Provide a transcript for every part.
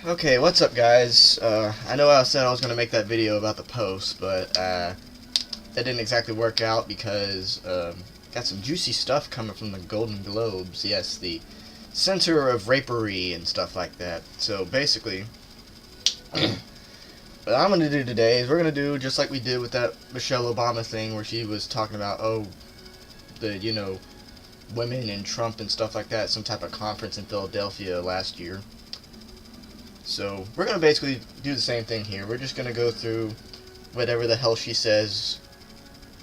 Okay, what's up, guys? I know I said I was going to make that video about the post, but that didn't exactly work out because got some juicy stuff coming from the Golden Globes. Yes, the center of rapery and stuff like that. So basically, what I'm going to do today is we're going to do just like we did with that Michelle Obama thing where she was talking about, the women and Trump and stuff like that, some type of conference in Philadelphia last year. So we're going to basically do the same thing here. We're just going to go through whatever the hell she says,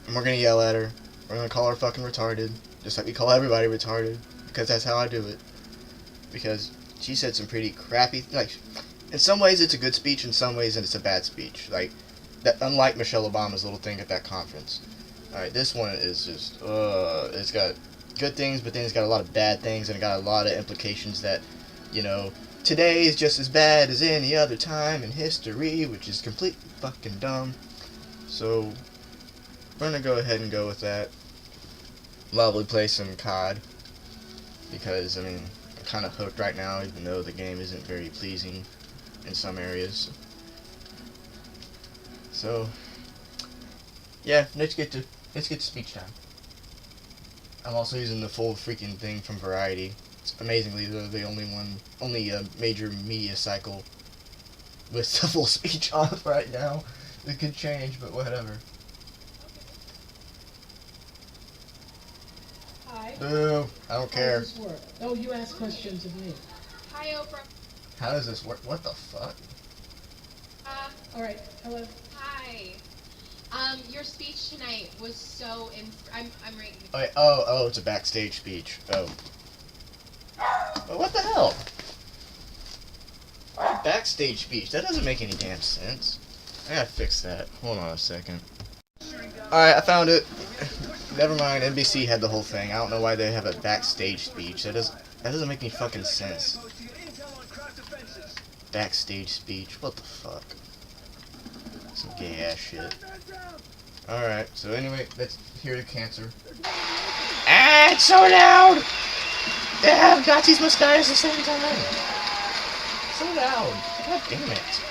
and we're going to yell at her. We're going to call her fucking retarded, just like we call everybody retarded, because that's how I do it. Because she said some pretty crappy, like, in some ways it's a good speech, in some ways it's a bad speech. Like, that, unlike Michelle Obama's little thing at that conference. Alright, this one is just, it's got good things, but then it's got a lot of bad things, and it got a lot of implications that, today is just as bad as any other time in history, which is completely fucking dumb. So, we're gonna go ahead and go with that. Lovely play some COD. Because, I'm kind of hooked right now, even though the game isn't very pleasing in some areas. So, yeah, let's get to speech time. I'm also using the full freaking thing from Variety. Amazingly, they're the only major media cycle with the full speech on right now. It could change, but whatever. Hi. Boo! I don't care. How does this work? Oh, you ask questions of me. Hi, Oprah. How does this work? What the fuck? All right. Hello. Hi. Your speech tonight was so I'm right. Oh, it's a backstage speech. Oh. But what the hell? Backstage speech? That doesn't make any damn sense. I gotta fix that. Hold on a second. Alright, I found it. Never mind, NBC had the whole thing. I don't know why they have a backstage speech. That doesn't make any fucking sense. Backstage speech? What the fuck? Some gay ass shit. Alright, so anyway, let's hear the cancer. Ah, it's so loud! They have Gothi's mustache at the same time. So loud. God damn it.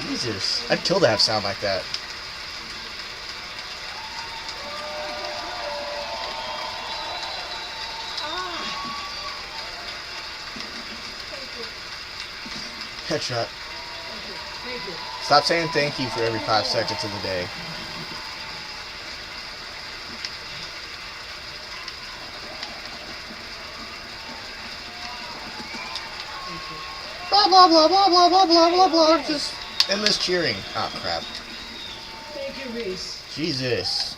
Jesus. I'd kill to have sound like that. Headshot. Thank you. Stop saying thank you for every 5 seconds of the day. Blah blah blah blah blah blah blah blah blah. Just endless cheering. Oh crap. Thank you, Reese. Jesus.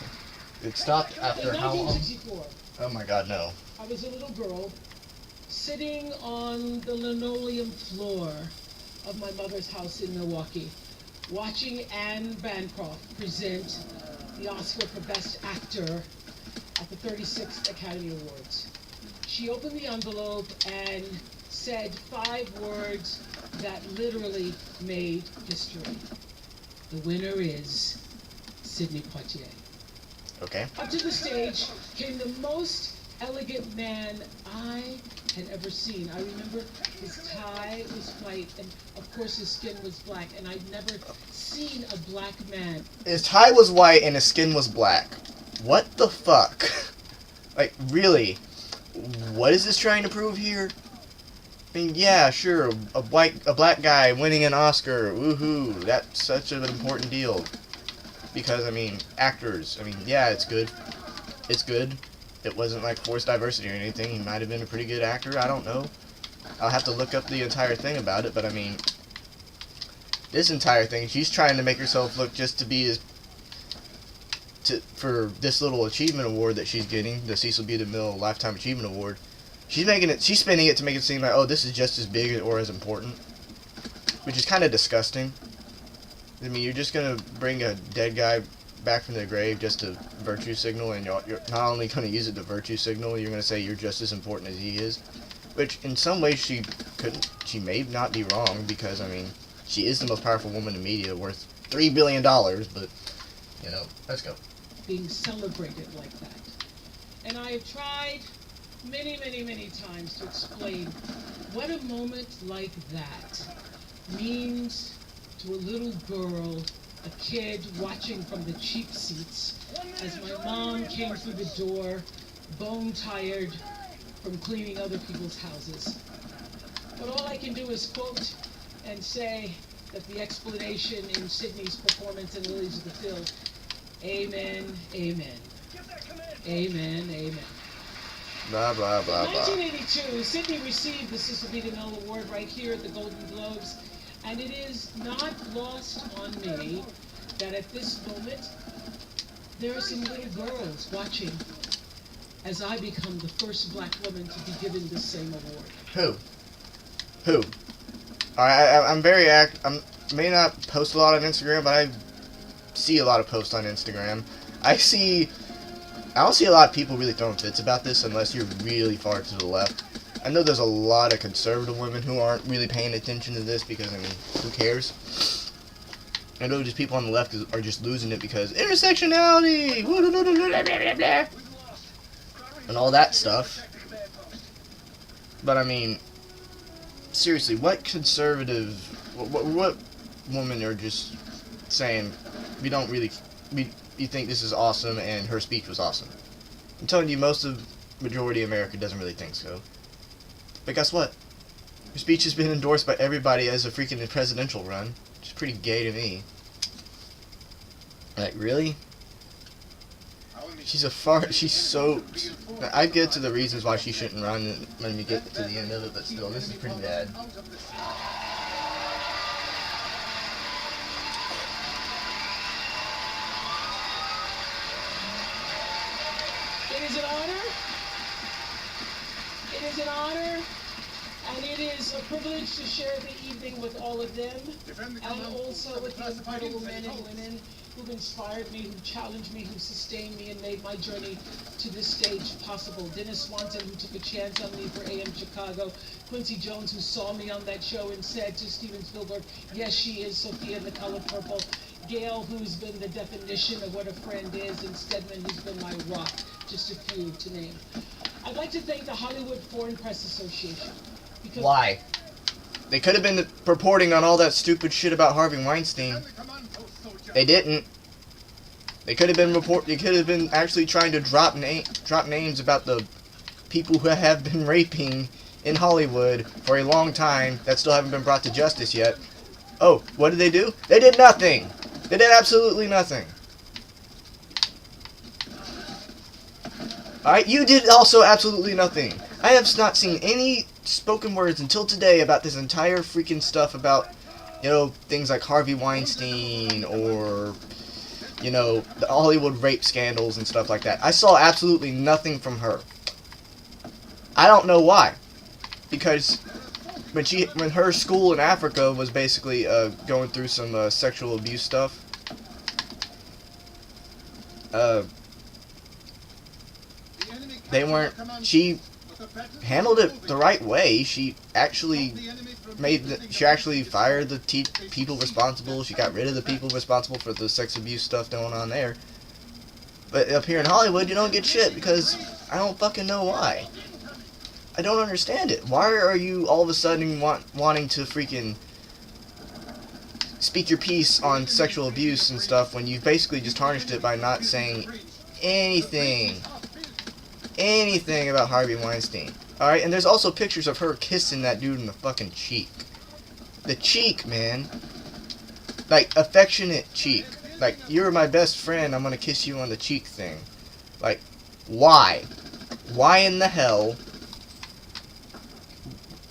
It stopped after In how long? 1964, Oh my god, no. I was a little girl sitting on the linoleum floor of my mother's house in Milwaukee, watching Anne Bancroft present the Oscar for Best Actor at the 36th Academy Awards. She opened the envelope and said 5 words that literally made history. The winner is Sidney Poitier. Okay. Up to the stage came the most elegant man I had ever seen. I remember his tie was white, and of course his skin was black, and I'd never seen a black man. His tie was white and his skin was black. What the fuck? Like, really? What is this trying to prove here? I mean, yeah, sure, a black guy winning an Oscar, woohoo, that's such an important deal. Because, actors, yeah, it's good. It's good. It wasn't like forced diversity or anything. He might have been a pretty good actor, I don't know. I'll have to look up the entire thing about it, but this entire thing, she's trying to make herself look just to be for this little achievement award that she's getting, the Cecil B. DeMille Lifetime Achievement Award. She's spinning it to make it seem like, oh, this is just as big or as important. Which is kind of disgusting. You're just gonna bring a dead guy back from the grave just to virtue signal, and you're not only gonna use it to virtue signal, you're gonna say you're just as important as he is. Which, in some ways, she may not be wrong, because, she is the most powerful woman in media, worth $3 billion, but, let's go. Being celebrated like that. And I have tried many, many, many times to explain what a moment like that means to a little girl, a kid watching from the cheap seats as my mom came through the door, bone tired from cleaning other people's houses. But all I can do is quote and say that the explanation in Sydney's performance in Lilies of the Field, amen, amen. Amen, amen. Blah, blah, blah, In blah. 1982, Sydney received the Sister Vida Mel Award right here at the Golden Globes, and it is not lost on me that at this moment, there are some little girls watching as I become the first black woman to be given the same award. Who? I'm very I may not post a lot on Instagram, but I see a lot of posts on Instagram. I don't see a lot of people really throwing fits about this unless you're really far to the left. I know there's a lot of conservative women who aren't really paying attention to this because, I mean, who cares? I know just people on the left are just losing it because intersectionality! And all that stuff. But, I mean, seriously, what conservative, what women are just saying, you think this is awesome and her speech was awesome? I'm telling you, most of majority of America doesn't really think so. But guess what? Her speech has been endorsed by everybody as a freaking presidential run, which is pretty gay to me. Like, really? She's so... I get to the reasons why she shouldn't run when we get to the end of it, but still, this is pretty bad. It is an honor. It is an honor, and it is a privilege to share the evening with all of them, and also with the incredible men and women who've inspired me, who challenged me, who sustained me, and made my journey to this stage possible. Dennis Swanson, who took a chance on me for AM Chicago. Quincy Jones, who saw me on that show and said to Steven Spielberg, yes, she is Sophia in the Color Purple. Gail, who's been the definition of what a friend is, and Stedman, who's been my rock, just a few to name. I'd like to thank the Hollywood Foreign Press Association. Because why? They could have been purporting on all that stupid shit about Harvey Weinstein. They didn't. They could have been actually trying to drop names about the people who have been raping in Hollywood for a long time that still haven't been brought to justice yet. Oh, what did they do? They did nothing. They did absolutely nothing. Alright, you did also absolutely nothing. I have not seen any spoken words until today about this entire freaking stuff about, you know, things like Harvey Weinstein or, you know, the Hollywood rape scandals and stuff like that. I saw absolutely nothing from her. I don't know why. Because when her school in Africa was basically going through some sexual abuse stuff, she handled it the right way. She actually fired the people responsible. She got rid of the people responsible for the sex abuse stuff going on there. But up here in Hollywood, you don't get shit because I don't fucking know why. I don't understand it. Why are you all of a sudden wanting to freaking speak your piece on sexual abuse and stuff when you've basically just tarnished it by not saying anything about Harvey Weinstein? Alright, and there's also pictures of her kissing that dude in the fucking cheek. The cheek, man. Like, affectionate cheek. Like, you're my best friend, I'm gonna kiss you on the cheek thing. Like, why? Why in the hell?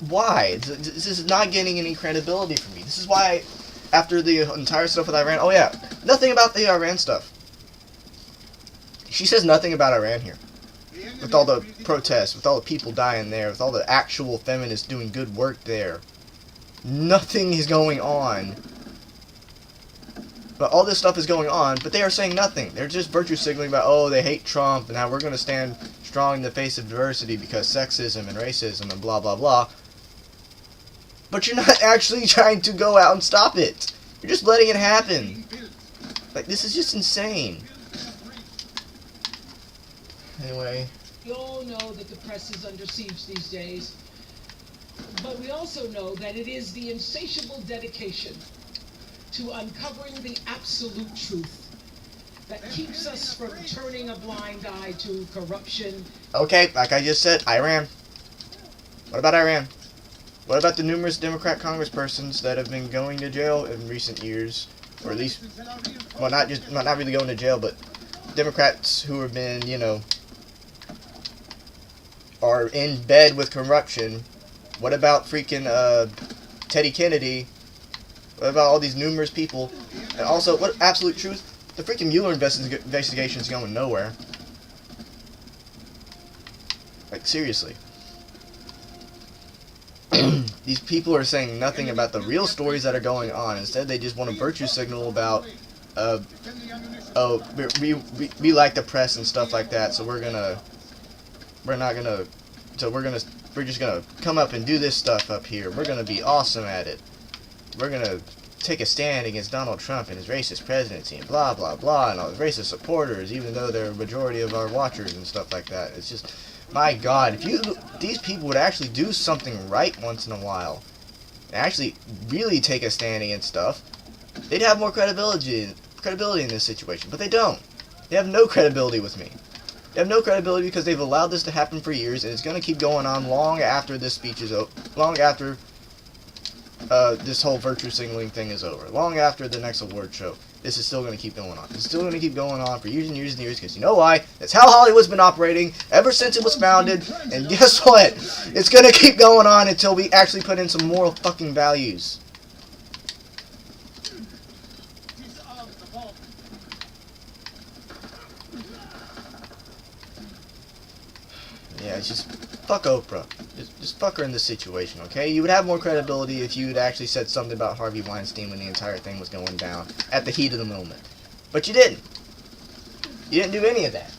Why? This is not getting any credibility for me. This is why, after the entire stuff with Iran... Oh yeah, nothing about the Iran stuff. She says nothing about Iran here. With all the protests, with all the people dying there, with all the actual feminists doing good work there. Nothing is going on. But all this stuff is going on, but they are saying nothing. They're just virtue signaling about, oh, they hate Trump, and how we're going to stand strong in the face of diversity because sexism and racism and blah, blah, blah. But you're not actually trying to go out and stop it. You're just letting it happen. Like, this is just insane. Anyway. You all know that the press is under siege these days. But we also know that it is the insatiable dedication to uncovering the absolute truth that keeps us from turning a blind eye to corruption. Okay, like I just said, Iran. What about Iran? What about the numerous Democrat congresspersons that have been going to jail in recent years? Or at least, well, not really going to jail, but Democrats who have been, you know, are in bed with corruption. What about freaking Teddy Kennedy? What about all these numerous people? And also, what absolute truth? The freaking Mueller investigation is going nowhere. Like, seriously. These people are saying nothing about the real stories that are going on. Instead, they just want a virtue signal about, oh, we like the press and stuff like that, so we're just gonna come up and do this stuff up here. We're gonna be awesome at it. We're gonna take a stand against Donald Trump and his racist presidency and blah blah blah and all his racist supporters, even though they're a majority of our watchers and stuff like that. It's just, my God, if these people would actually do something right once in a while, and actually really take a stand against stuff, they'd have more credibility in this situation. But they don't. They have no credibility with me. They have no credibility because they've allowed this to happen for years, and it's going to keep going on long after this speech is over, long after this whole virtue signaling thing is over, long after the next award show. This is still going to keep going on. It's still going to keep going on for years and years and years, because you know why? That's how Hollywood's been operating ever since it was founded, and guess what? It's going to keep going on until we actually put in some moral fucking values. Yeah, it's just fuck Oprah. Just fuck her in this situation, okay? You would have more credibility if you had actually said something about Harvey Weinstein when the entire thing was going down at the heat of the moment. But you didn't. You didn't do any of that.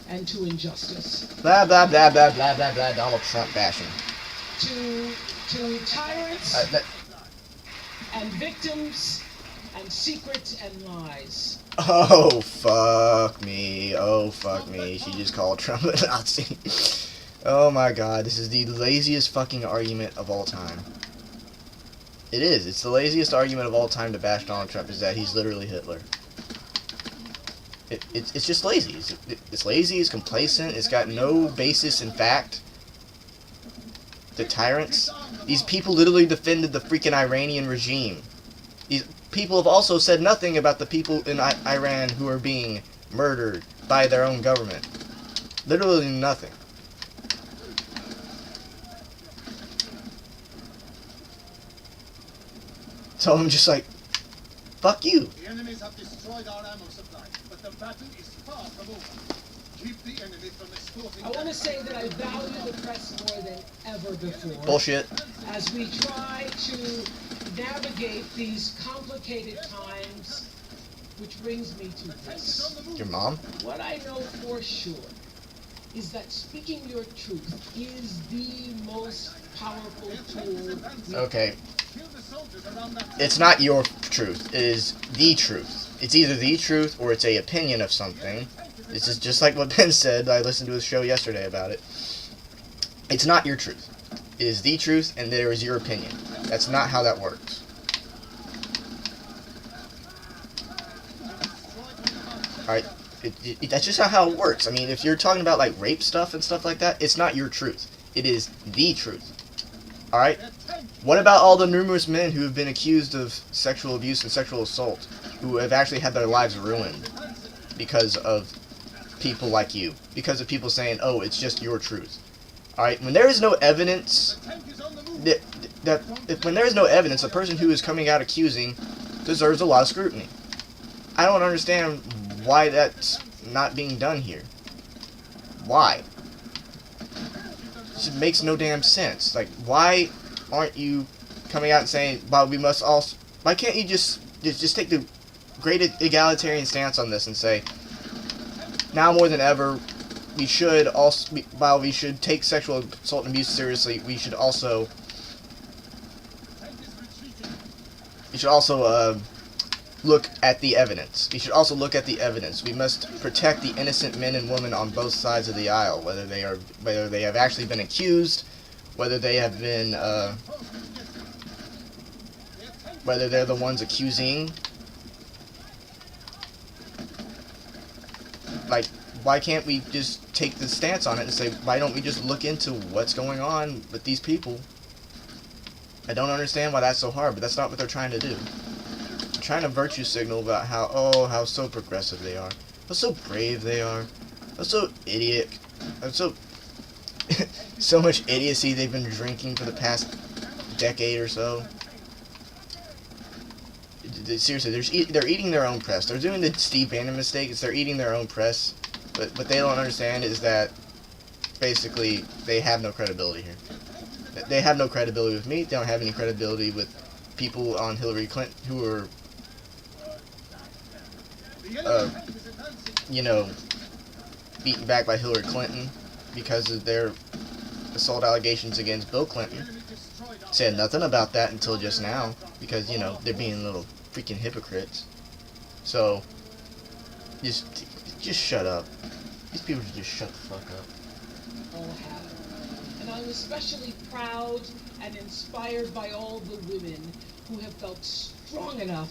And to injustice. Blah, blah, blah, blah, blah, blah, blah, Donald Trump bashing. To tyrants and victims and secrets and lies. Oh, fuck me. Oh, fuck me. She just called Trump a Nazi. Oh, my God. This is the laziest fucking argument of all time. It is. It's the laziest argument of all time to bash Donald Trump, is that he's literally Hitler. It's just lazy. It's lazy, it's complacent, it's got no basis in fact. The tyrants. These people literally defended the freaking Iranian regime. These people have also said nothing about the people in Iran who are being murdered by their own government. Literally nothing. So I'm just like, fuck you. The enemies have destroyed our ammo supply, but the battle is far from over. Keep the enemy from exporting. I want to say that I value the press more than ever before. Bullshit. As we try to navigate these complicated times, which brings me to this. Your mom? What I know for sure is that speaking your truth is the most powerful tool. Okay. It's not your truth. It is the truth. It's either the truth or it's a opinion of something. This is just like what Ben said. I listened to his show yesterday about it. It's not your truth. It is the truth, and there is your opinion. That's not how that works. Alright? That's just not how it works. I mean, if you're talking about, like, rape stuff and stuff like that, it's not your truth. It is the truth. Alright? What about all the numerous men who have been accused of sexual abuse and sexual assault, who have actually had their lives ruined because of people like you? Because of people saying, oh, it's just your truth. Alright? When there is no evidence, when there is no evidence, a person who is coming out accusing deserves a lot of scrutiny. I don't understand why that's not being done here. Why? It just makes no damn sense. Like, why aren't you coming out and saying, well, we must also... Why can't you just take the great egalitarian stance on this and say, now more than ever, we should also, while we should take sexual assault and abuse seriously, we should also look at the evidence. We should also look at the evidence. We must protect the innocent men and women on both sides of the aisle, whether they have actually been accused whether they have been, whether they're the ones accusing. Like, why can't we just take the stance on it and say, why don't we just look into what's going on with these people? I don't understand why that's so hard, but that's not what they're trying to do. They're trying to virtue signal about how, oh, how so progressive they are, how so brave they are, how so idiot, how so so much idiocy they've been drinking for the past decade or so. Seriously, they're eating their own press. They're doing the Steve Bannon mistake. They're eating their own press. But what they don't understand is that basically they have no credibility here. They have no credibility with me. They don't have any credibility with people on Hillary Clinton who are, you know, beaten back by Hillary Clinton because of their assault allegations against Bill Clinton. Said nothing about that until just now because, you know, they're being little freaking hypocrites. So, just shut up. These people should just shut the fuck up. All have. And I'm especially proud and inspired by all the women who have felt strong enough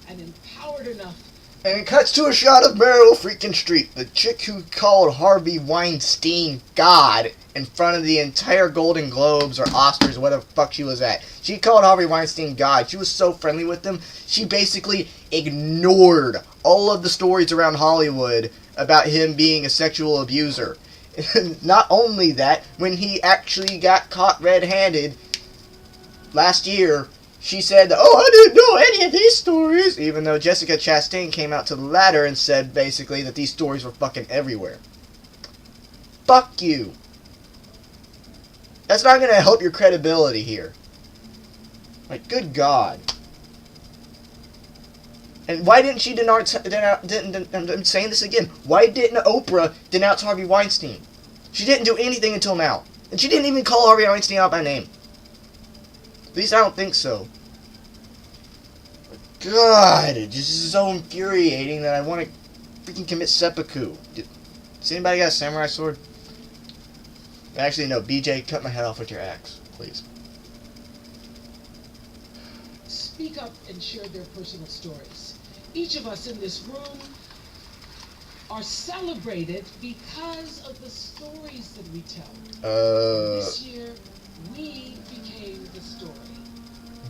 and empowered enough. And it cuts to a shot of Meryl freaking Streep, the chick who called Harvey Weinstein God in front of the entire Golden Globes or Oscars or whatever the fuck she was at. She called Harvey Weinstein God. She was so friendly with him. She basically ignored all of the stories around Hollywood about him being a sexual abuser. Not only that, when he actually got caught red-handed last year, she said, oh, I didn't know any of these stories, even though Jessica Chastain came out to the ladder and said, basically, that these stories were fucking everywhere. Fuck you. That's not going to help your credibility here. Like, good God. And why didn't she I'm saying this again, why didn't Oprah denounce Harvey Weinstein? She didn't do anything until now. And she didn't even call Harvey Weinstein out by name. At least I don't think so. But God, it just is so infuriating that I want to freaking commit seppuku. Does anybody got a samurai sword? Actually, no. BJ, cut my head off with your axe, please. Speak up and share their personal stories. Each of us in this room are celebrated because of the stories that we tell. This year, we became the story.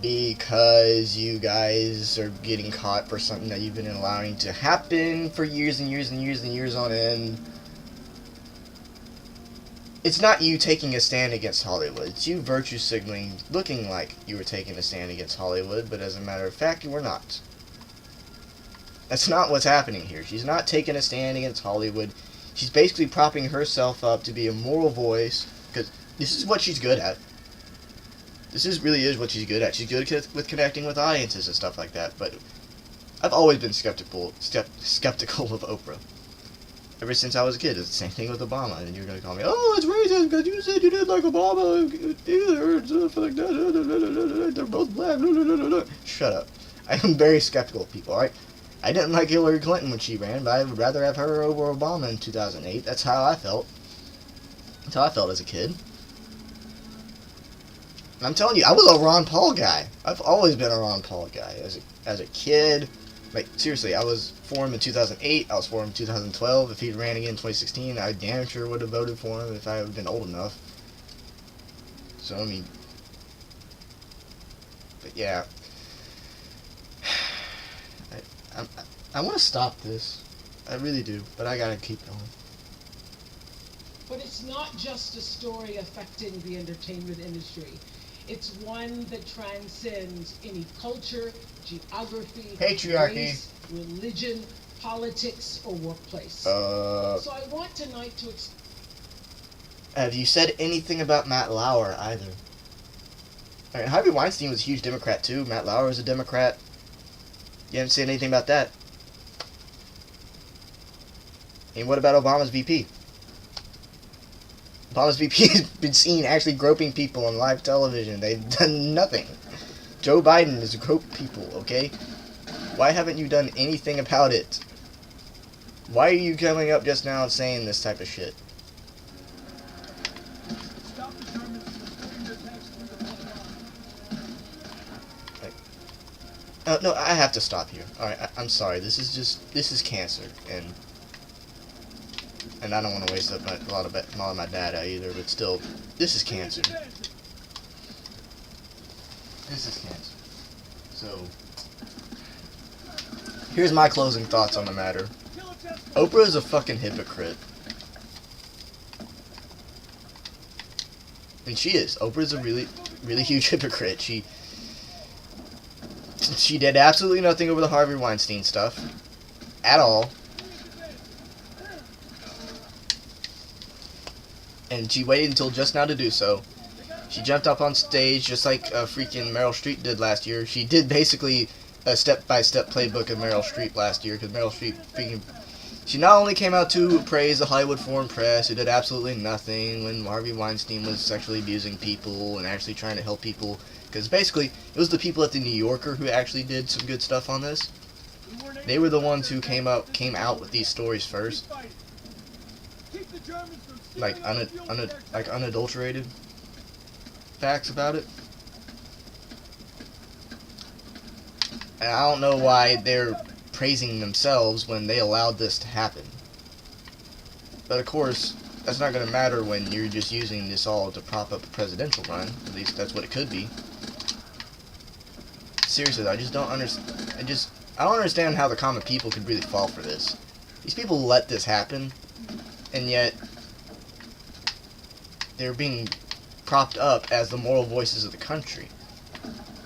Because you guys are getting caught for something that you've been allowing to happen for years and years and years and years on end. It's not you taking a stand against Hollywood. It's you virtue signaling, looking like you were taking a stand against Hollywood, but as a matter of fact, you were not. That's not what's happening here. She's not taking a stand against Hollywood. She's basically propping herself up to be a moral voice, because this is what she's good at. Really is what she's good at. She's good with connecting with audiences and stuff like that, but I've always been skeptical of Oprah. Ever since I was a kid. It's the same thing with Obama, and you're going to call me, oh, it's racist because you said you didn't like Obama either, and stuff like that, they're both black, Shut up. I am very skeptical of people, alright? I didn't like Hillary Clinton when she ran, but I would rather have her over Obama in 2008. That's how I felt. That's how I felt as a kid. And I'm telling you, I was a Ron Paul guy. I've always been a Ron Paul guy. As a kid, like, seriously, I was for him in 2008, I was for him in 2012. If he ran again in 2016, I damn sure would have voted for him if I had been old enough. So, I mean, but yeah. I want to stop this. I really do, but I gotta keep going. But it's not just a story affecting the entertainment industry. It's one that transcends any culture, geography, patriarchy, race, religion, politics, or workplace. So I want tonight to have you said anything about Matt Lauer either? I mean, Harvey Weinstein was a huge Democrat too. Matt Lauer was a Democrat. You haven't said anything about that. And what about Obama's VP? Obama's VP has been seen actually groping people on live television. They've done nothing. Joe Biden has groped people, okay? Why haven't you done anything about it? Why are you coming up just now and saying this type of shit? No, I have to stop here. Alright, I'm sorry. This is cancer, and I don't want to waste up a lot of my data either, but still, this is cancer. This is cancer. So, here's my closing thoughts on the matter. Oprah is a fucking hypocrite. And she is. Oprah's a really, really huge hypocrite. She did absolutely nothing over the Harvey Weinstein stuff. At all. And she waited until just now to do so. She jumped up on stage just like freaking Meryl Streep did last year. She did basically a step-by-step playbook of Meryl Streep last year, because Meryl Streep freaking... She not only came out to praise the Hollywood Foreign Press, who did absolutely nothing when Harvey Weinstein was sexually abusing people and actually trying to help people, because basically it was the people at the New Yorker who actually did some good stuff on this. They were the ones who came out with these stories first, like unadulterated facts about it. And I don't know why they're praising themselves when they allowed this to happen. But of course, that's not going to matter when you're just using this all to prop up a presidential run. At least that's what it could be. Seriously, I just don't understand. I don't understand how the common people could really fall for this. These people let this happen, and yet they're being propped up as the moral voices of the country.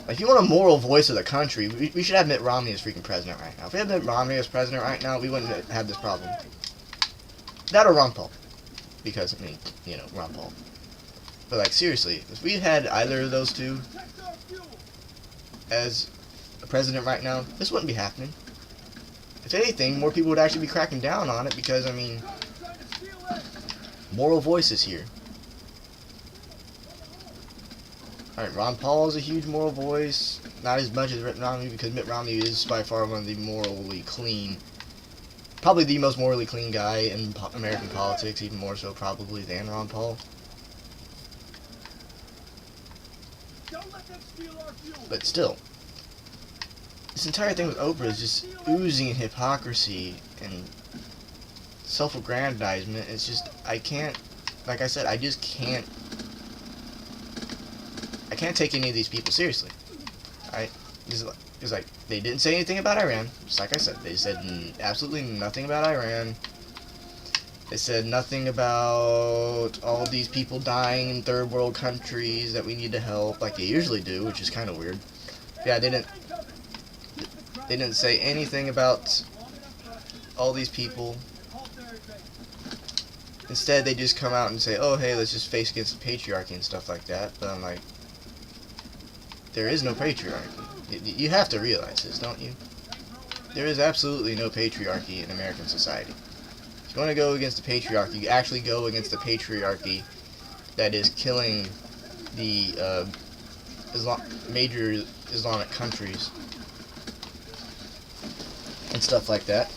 Like, if you want a moral voice of the country, we should have Mitt Romney as freaking president right now. If we had Mitt Romney as president right now, we wouldn't have this problem. That or Ron Paul. Because, I mean, you know, Ron Paul. But, like, seriously, if we had either of those two as a president right now, this wouldn't be happening. If anything, more people would actually be cracking down on it because, I mean, moral voices here. Alright, Ron Paul is a huge moral voice. Not as much as Mitt Romney, because Mitt Romney is by far one of the morally clean, probably the most morally clean guy in American politics, even more so probably than Ron Paul. But still, this entire thing with Oprah is just oozing hypocrisy and self-aggrandizement. It's just, I can't, like I said, I just can't take any of these people seriously. It's like, they didn't say anything about Iran, just like I said. They said absolutely nothing about Iran. They said nothing about all these people dying in third world countries that we need to help, like they usually do, which is kind of weird. Yeah, they didn't say anything about all these people. Instead, they just come out and say, oh, hey, let's just face against the patriarchy and stuff like that. But I'm like, there is no patriarchy. You have to realize this, don't you? There is absolutely no patriarchy in American society. If you want to go against the patriarchy, you actually go against the patriarchy that is killing the major Islamic countries and stuff like that.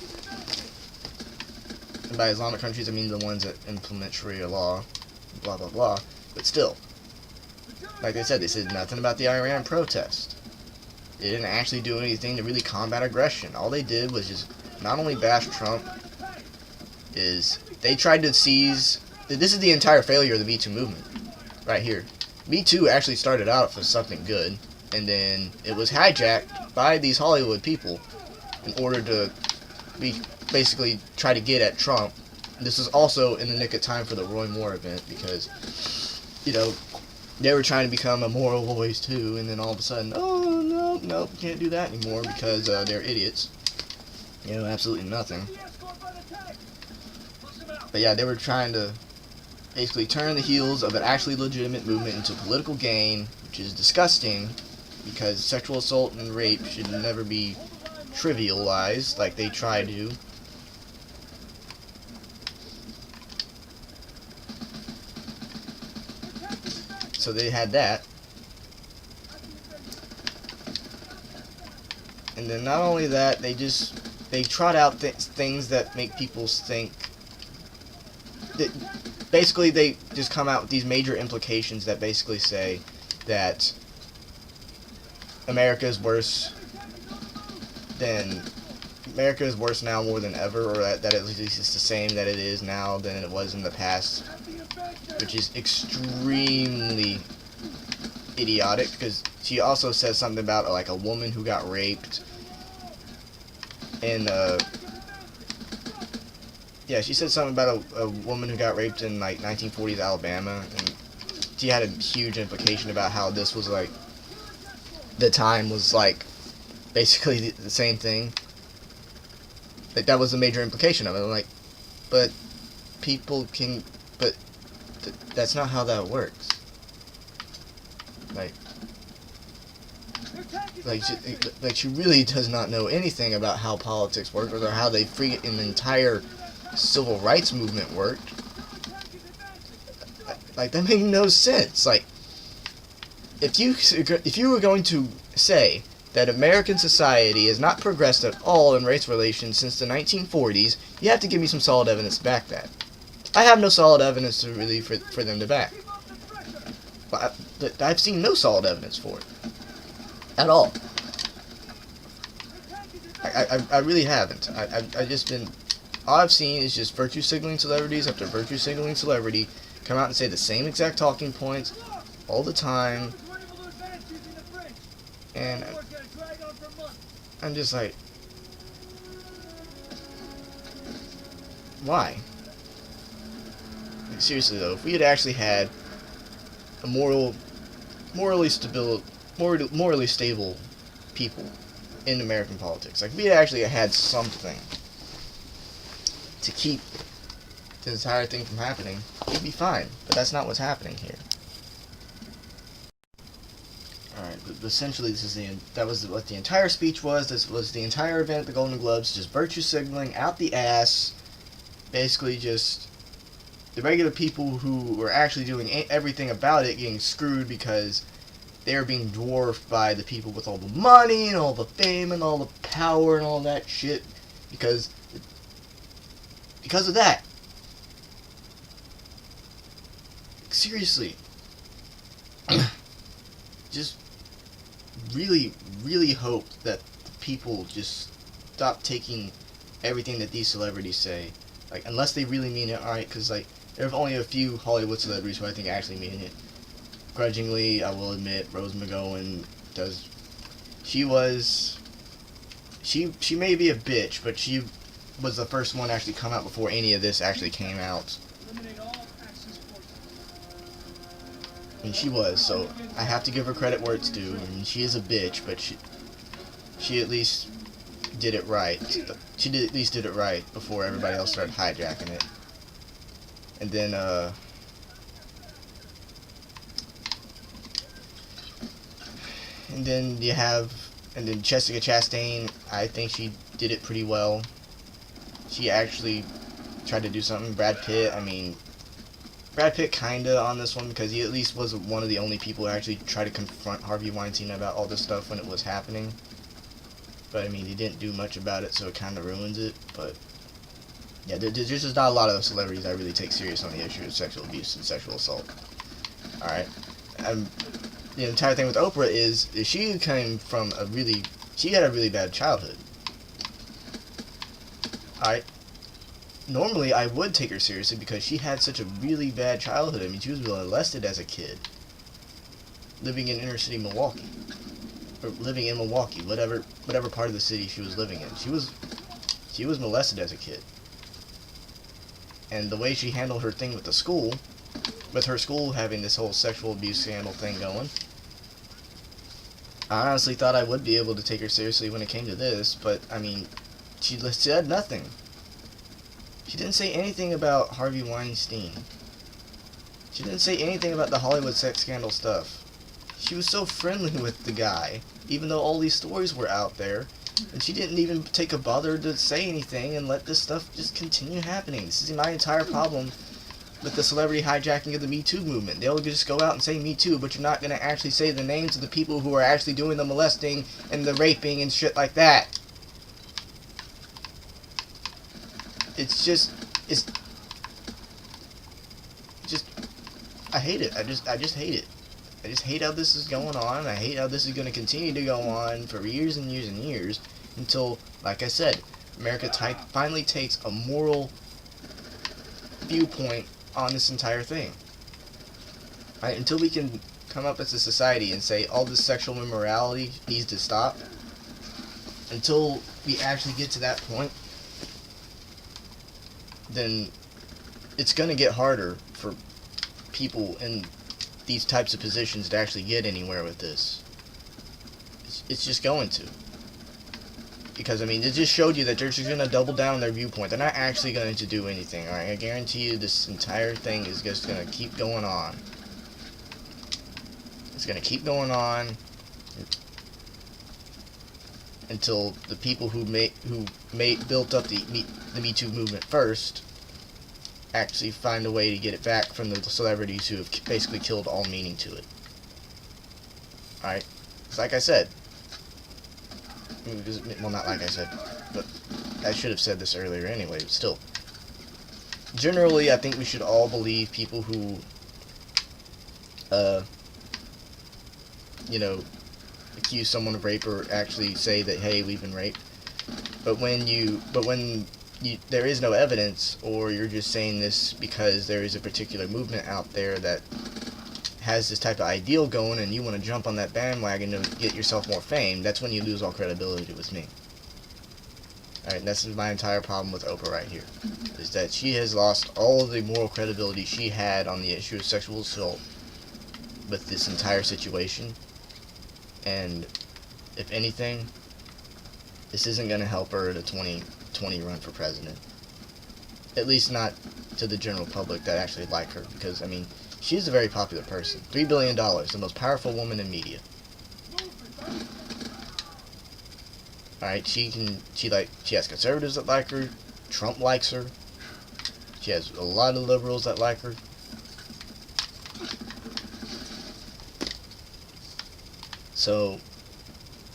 And by Islamic countries, I mean the ones that implement Sharia law, blah, blah, blah. But still, like they said nothing about the Iran protest. They didn't actually do anything to really combat aggression. All they did was just not only bash Trump, is they tried to seize... This is the entire failure of the Me Too movement, right here. Me Too actually started out for something good, and then it was hijacked by these Hollywood people in order to basically try to get at Trump. This was also in the nick of time for the Roy Moore event, because, you know, they were trying to become a moral voice too, and then all of a sudden, oh, no, can't do that anymore because they're idiots. You know, absolutely nothing. But yeah, they were trying to basically turn the heels of an actually legitimate movement into political gain, which is disgusting, because sexual assault and rape should never be trivialized like they try to. So they had that. And then not only that, they trot out things that make people think that basically they just come out with these major implications that basically say that America is worse then America is worse now more than ever, or that at least it's the same that it is now than it was in the past, which is extremely idiotic, because she also said something about like a woman who got raped in yeah, she said something about a woman who got raped in like 1940s Alabama, and she had a huge implication about how this was like the time was like basically the same thing. Like, that was the major implication of it. I'm like, but people can, but that's not how that works. Like she really does not know anything about how politics work, or how they an entire civil rights movement worked. Like, that made no sense. Like, if you were going to say that American society has not progressed at all in race relations since the 1940s, you have to give me some solid evidence to back that. I have no solid evidence to really for them to back. But I've seen no solid evidence for it. At all. I really haven't. I've just been... All I've seen is just virtue signaling celebrities after virtue signaling celebrity come out and say the same exact talking points all the time. And I'm just like, why? Like, seriously though, if we had actually had a morally stable people in American politics, like, if we had actually had something to keep the entire thing from happening, we'd be fine. But that's not what's happening here. Alright, but essentially that was what the entire speech was. This was the entire event at the Golden Globes, just virtue signaling out the ass. Basically just the regular people who were actually doing everything about it getting screwed because they were being dwarfed by the people with all the money and all the fame and all the power and all that shit. Because of that. Seriously. Just really, really hope that people just stop taking everything that these celebrities say, like, unless they really mean it. Alright, because, like, there are only a few Hollywood celebrities who I think actually mean it. Grudgingly, I will admit, Rose McGowan does... She may be a bitch, but she was the first one to actually come out before any of this actually came out. And she was, so I have to give her credit where it's due. I mean, she is a bitch, but she at least did it right. She at least did it right before everybody else started hijacking it. And then, and then Jessica Chastain, I think she did it pretty well. She actually tried to do something. Brad Pitt, I mean, Brad Pitt kinda on this one, because he at least was one of the only people who actually tried to confront Harvey Weinstein about all this stuff when it was happening. But I mean, he didn't do much about it, so it kinda ruins it. But yeah, there's just not a lot of celebrities I really take serious on the issue of sexual abuse and sexual assault. Alright. The entire thing with Oprah is she came from she had a really bad childhood. Alright. Normally, I would take her seriously because she had such a really bad childhood. I mean, she was molested as a kid. Living in inner city Milwaukee. Or living in Milwaukee, whatever part of the city she was living in. She was molested as a kid. And the way she handled her thing with the school, with her school having this whole sexual abuse scandal thing going, I honestly thought I would be able to take her seriously when it came to this, but, I mean, she said nothing. She didn't say anything about Harvey Weinstein. She didn't say anything about the Hollywood sex scandal stuff. She was so friendly with the guy, even though all these stories were out there, and she didn't even take a bother to say anything and let this stuff just continue happening. This is my entire problem with the celebrity hijacking of the Me Too movement. They'll just go out and say Me Too, but you're not going to actually say the names of the people who are actually doing the molesting and the raping and shit like that. It's just, I hate it. I just hate it. I just hate how this is going on. I hate how this is going to continue to go on for years and years and years. until, like I said, America finally takes a moral viewpoint on this entire thing. Right? Until we can come up as a society and say all this sexual immorality needs to stop, until we actually get to that point, then it's going to get harder for people in these types of positions to actually get anywhere with this. It's just going to. Because, I mean, it just showed you that they're just going to double down on their viewpoint. They're not actually going to do anything, alright? I guarantee you this entire thing is just going to keep going on. It's going to keep going on until the people who built up the Me Too movement first actually find a way to get it back from the celebrities who have basically killed all meaning to it. Alright? It's like I said. Well, not like I said, but I should have said this earlier anyway, but still. Generally, I think we should all believe people who, accuse someone of rape or actually say that, hey, we've been raped. But when there is no evidence, or you're just saying this because there is a particular movement out there that has this type of ideal going and you want to jump on that bandwagon to get yourself more fame, that's when you lose all credibility with me. Alright, and that's my entire problem with Oprah right here. Is that she has lost all of the moral credibility she had on the issue of sexual assault with this entire situation. And if anything, this isn't going to help her at a 2020 run for president. At least not to the general public that actually like her, because, I mean, she's a very popular person. $3 billion, the most powerful woman in media. Alright, she has conservatives that like her, Trump likes her, she has a lot of liberals that like her. So,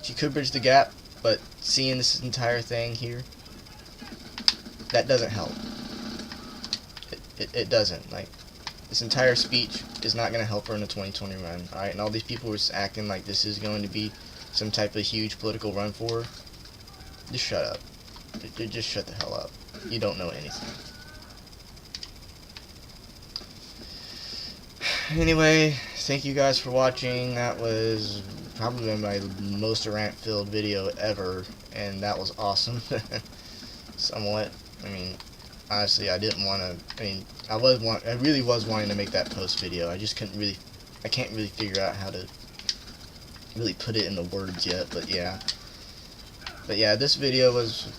she could bridge the gap, but seeing this entire thing here, that doesn't help. It doesn't. Like, this entire speech is not going to help her in the 2020 run, alright? And all these people were acting like this is going to be some type of huge political run for her. Just shut up. Just shut the hell up. You don't know anything. Anyway, thank you guys for watching. That was probably my most rant-filled video ever, and that was awesome. Somewhat. I mean, honestly, I didn't want to. I mean, I really was wanting to make that post video. I just couldn't really. I can't really figure out how to really put it in the words yet. But yeah. This video was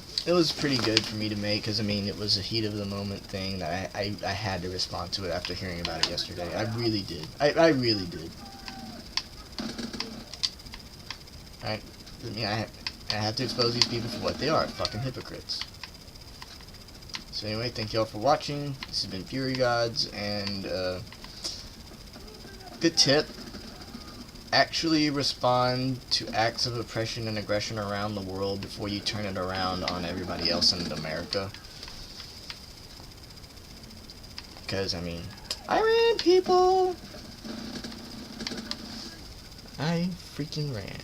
pretty good for me to make, because I mean, it was a heat of the moment thing that I had to respond to it after hearing about it yesterday. I really did. I really did. I mean, I have to expose these people for what they are, fucking hypocrites. So anyway, thank y'all for watching. This has been Fury Gods, and good tip. Actually respond to acts of oppression and aggression around the world before you turn it around on everybody else in America. Because, I mean, I ran, people! I freaking ran.